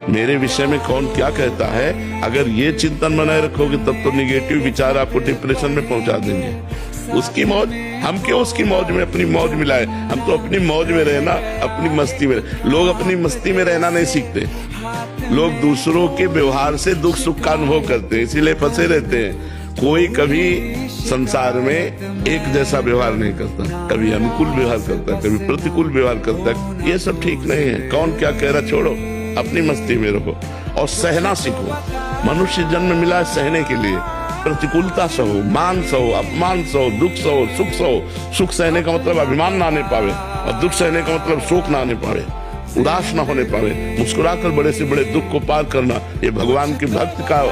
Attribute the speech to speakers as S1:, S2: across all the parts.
S1: मेरे विषय में कौन क्या कहता है, अगर ये चिंतन बनाए रखोगे तब तो निगेटिव विचार आपको डिप्रेशन में पहुंचा देंगे। उसकी मौज, हम क्यों उसकी मौज में अपनी मौज मिलाए? हम तो अपनी मौज में रहना, अपनी मस्ती में। लोग अपनी मस्ती में रहना नहीं सीखते, लोग दूसरों के व्यवहार से दुख सुख का अनुभव करते हैं, इसीलिए फंसे रहते हैं। कोई कभी संसार में एक जैसा व्यवहार नहीं करता, कभी अनुकूल व्यवहार करता है, कभी प्रतिकूल व्यवहार करता है। ये सब ठीक नहीं है। कौन क्या कह रहा छोड़ो, अपनी मस्ती में रहो और सहना सीखो। मनुष्य जन्म मिला है सहने के लिए। प्रतिकूलता सहो, मान सहो, अपमान सहो, दुख सहो, सुख सहो। सुख सहने का मतलब अभिमान ना आने पावे, और दुख सहने का मतलब शोक ना आने पावे, उदास ना होने पावे। मुस्कुराकर बड़े से बड़े दुख को पार करना, ये भगवान के भक्त का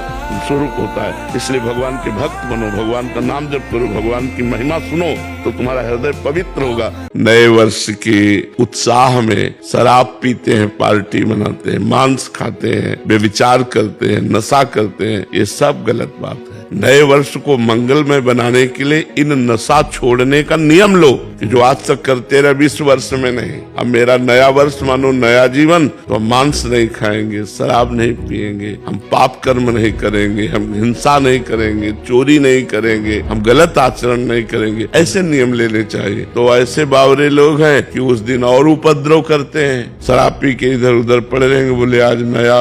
S1: स्वरूप होता है। इसलिए भगवान के भक्त बनो, भगवान का नाम जप करो, भगवान की महिमा सुनो, तो तुम्हारा हृदय पवित्र होगा। नए वर्ष के उत्साह में शराब पीते हैं, पार्टी मनाते हैं, मांस खाते हैं, व्यभिचार करते हैं, नशा करते हैं, ये सब गलत बात है। नए वर्ष को मंगलमय बनाने के लिए इन नशा छोड़ने का नियम लो कि जो आज तक करते रहे 20 वर्ष में नहीं। अब मेरा नया वर्ष मानो नया जीवन, तो हम मांस नहीं खाएंगे, शराब नहीं पिएंगे, हम पाप कर्म नहीं करेंगे, हम हिंसा नहीं करेंगे, चोरी नहीं करेंगे, हम गलत आचरण नहीं करेंगे। ऐसे नियम लेने चाहिए। तो ऐसे बावरे लोग हैं कि उस दिन और उपद्रव करते हैं, शराब पी के इधर उधर पड़े रहेंगे, बोले आज नया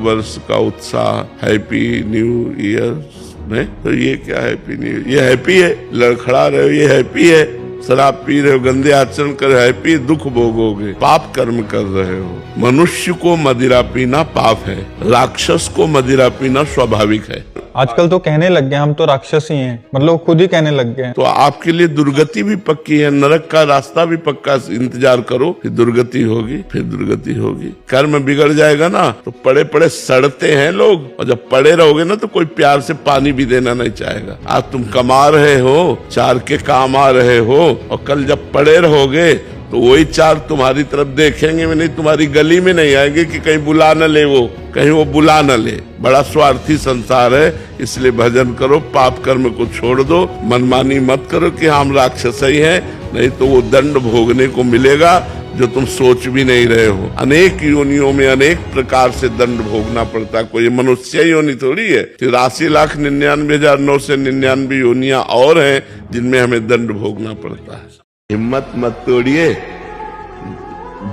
S1: वर्ष का उत्साह, हैप्पी न्यू ईयर। नहीं तो ये क्या हैप्पी न्यू ईयर? ये हैप्पी है, लड़खड़ा रहे हो, ये हैप्पी है। शराब पी रहे हो, गंदे आचरण कर रहे हो, हैप्पी, दुख भोगोगे, पाप कर्म कर रहे हो। मनुष्य को मदिरा पीना पाप है, राक्षस को मदिरा पीना स्वाभाविक है।
S2: आजकल तो कहने लग गए हम तो राक्षस ही हैं, मतलब खुद ही कहने लग गए।
S1: तो आपके लिए दुर्गति भी पक्की है, नरक का रास्ता भी पक्का। इंतजार करो, फिर दुर्गति होगी, फिर दुर्गति होगी। कर्म बिगड़ जाएगा ना तो पड़े पड़े सड़ते हैं लोग, और जब पड़े रहोगे ना तो कोई प्यार से पानी भी देना नहीं चाहेगा। आज तुम कमा रहे हो, चार के काम आ रहे हो, और कल जब पड़े रहोगे तो वही चार तुम्हारी तरफ देखेंगे भी नहीं, तुम्हारी गली में नहीं आएंगे कि कहीं बुला न ले, वो कहीं वो बुला न ले। बड़ा स्वार्थी संसार है, इसलिए भजन करो, पाप कर्म को छोड़ दो, मनमानी मत करो कि हम राक्षस ही हैं, नहीं तो वो दंड भोगने को मिलेगा जो तुम सोच भी नहीं रहे हो। अनेक योनियों में अनेक प्रकार से दंड भोगना पड़ता है, कोई मनुष्य योनि थोड़ी है। 83,99,999 योनियां और हैं जिनमें हमें दंड भोगना पड़ता है। हिम्मत मत तोड़िए।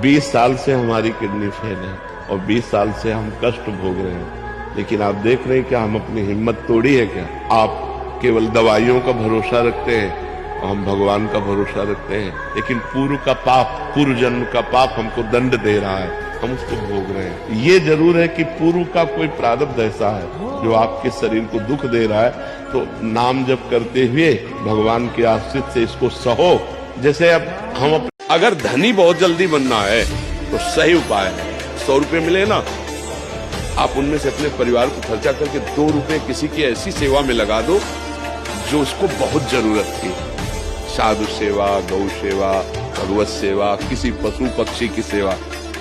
S1: 20 साल से हमारी किडनी फेल है और 20 साल से हम कष्ट भोग रहे हैं, लेकिन आप देख रहे हैं क्या हम अपनी हिम्मत तोड़ी है क्या? आप केवल दवाइयों का भरोसा रखते हैं और हम भगवान का भरोसा रखते हैं, लेकिन पूर्व का पाप, पूर्व जन्म का पाप हमको दंड दे रहा है, हम उसको भोग रहे हैं। ये जरूर है कि पूर्व का कोई प्रारब्ध ऐसा है जो आपके शरीर को दुख दे रहा है, तो नाम जप करते हुए भगवान के आश्रित से इसको सहो। जैसे अब हम अगर धनी बहुत जल्दी बनना है तो सही उपाय है, 100 रुपए मिले ना, आप उनमें से अपने परिवार को खर्चा करके 2 रुपए किसी की ऐसी सेवा में लगा दो जो उसको बहुत जरूरत थी। साधु सेवा, गौ सेवा, भगवत सेवा, किसी पशु पक्षी की सेवा,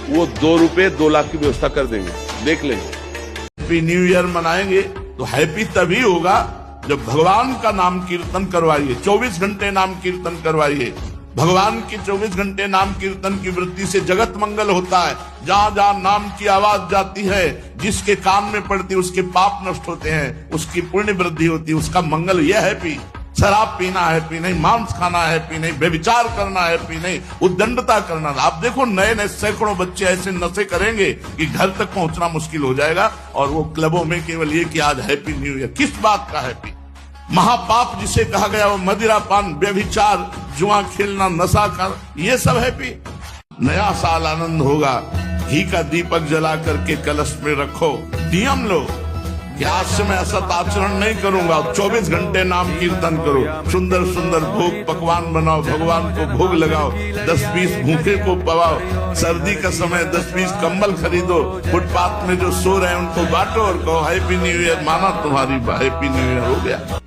S1: वो 2 रुपए 2 लाख की व्यवस्था कर देंगे। देख लेंगे। हैप्पी न्यू ईयर मनाएंगे तो हैप्पी तभी होगा जब भगवान का नाम कीर्तन करवाइए, 24 घंटे नाम कीर्तन करवाइए। भगवान की 24 घंटे नाम कीर्तन की वृत्ति से जगत मंगल होता है। जहाँ जहाँ नाम की आवाज जाती है, जिसके कान में पड़ती है उसके पाप नष्ट होते हैं, उसकी पुण्य वृद्धि होती है, उसका मंगल यह हैप्पी। शराब पीना हैप्पी नहीं, मांस खाना हैप्पी नहीं, व्यभिचार करना हैप्पी नहीं, उद्दंडता करना। आप देखो नए नए सैकड़ों बच्चे ऐसे नशे करेंगे कि घर तक पहुंचना मुश्किल हो जाएगा, और वो क्लबों में केवल ये कि आज हैप्पी न्यू ईयर। किस बात का हैप्पी? महापाप जिसे कहा गया वो मदिरा पान, व्यभिचार, जुआ खेलना, नशा कर, ये सब हैप्पी। नया साल आनंद होगा, घी का दीपक जला करके कलश में रखो, नियम लो कि आज से मैं असत आचरण नहीं करूंगा, 24 घंटे नाम कीर्तन करो, सुंदर सुंदर भोग पकवान बनाओ, भगवान को भोग लगाओ, 10-20 भूखे को पवाओ, सर्दी का समय 10-20 कंबल खरीदो, फुटपाथ में जो सो रहे हैं उनको बांटो और कहो हैप्पी न्यू ईयर। माना तुम्हारी हैप्पी न्यू ईयर हो गया।